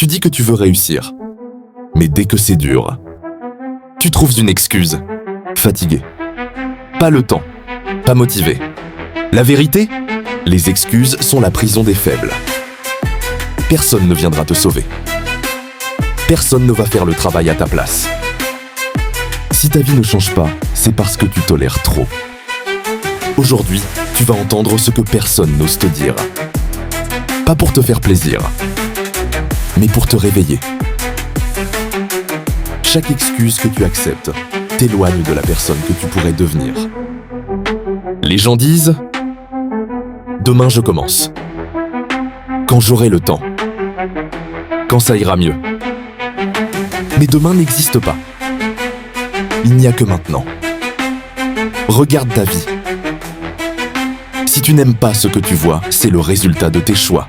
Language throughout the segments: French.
Tu dis que tu veux réussir. Mais dès que c'est dur, tu trouves une excuse. Fatigué. Pas le temps. Pas motivé. La vérité ? Les excuses sont la prison des faibles. Personne ne viendra te sauver. Personne ne va faire le travail à ta place. Si ta vie ne change pas, c'est parce que tu tolères trop. Aujourd'hui, tu vas entendre ce que personne n'ose te dire. Pas pour te faire plaisir, mais pour te réveiller. Chaque excuse que tu acceptes t'éloigne de la personne que tu pourrais devenir. Les gens disent « Demain je commence. Quand j'aurai le temps. Quand ça ira mieux. » Mais demain n'existe pas. Il n'y a que maintenant. Regarde ta vie. Si tu n'aimes pas ce que tu vois, c'est le résultat de tes choix.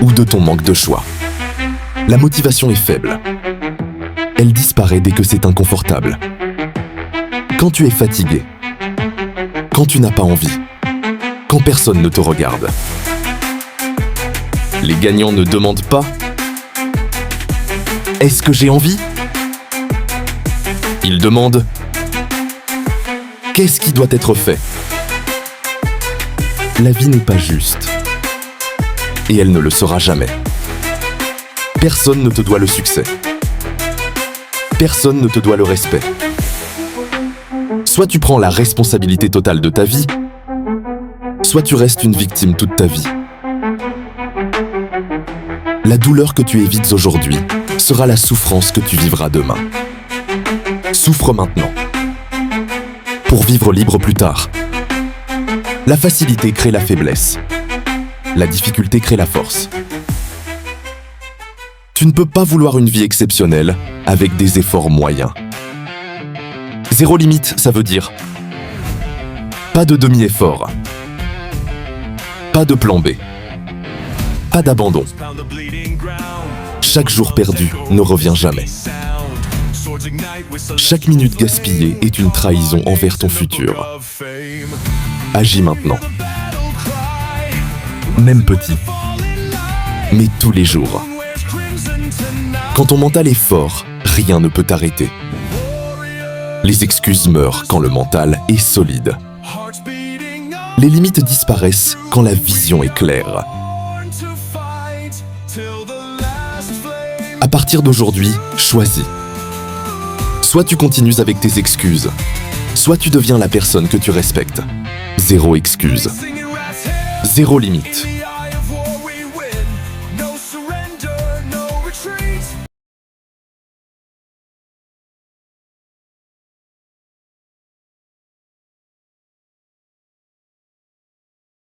Ou de ton manque de choix. La motivation est faible. Elle disparaît dès que c'est inconfortable. Quand tu es fatigué. Quand tu n'as pas envie. Quand personne ne te regarde. Les gagnants ne demandent pas « Est-ce que j'ai envie ?» Ils demandent « Qu'est-ce qui doit être fait ?» La vie n'est pas juste. Et elle ne le sera jamais. Personne ne te doit le succès. Personne ne te doit le respect. Soit tu prends la responsabilité totale de ta vie, soit tu restes une victime toute ta vie. La douleur que tu évites aujourd'hui sera la souffrance que tu vivras demain. Souffre maintenant, pour vivre libre plus tard. La facilité crée la faiblesse. La difficulté crée la force. Tu ne peux pas vouloir une vie exceptionnelle avec des efforts moyens. Zéro limite, ça veut dire pas de demi-effort, pas de plan B, pas d'abandon. Chaque jour perdu ne revient jamais. Chaque minute gaspillée est une trahison envers ton futur. Agis maintenant. Même petit, mais tous les jours. Quand ton mental est fort, rien ne peut t'arrêter. Les excuses meurent quand le mental est solide. Les limites disparaissent quand la vision est claire. À partir d'aujourd'hui, choisis. Soit tu continues avec tes excuses, soit tu deviens la personne que tu respectes. Zéro excuse. Zéro limite.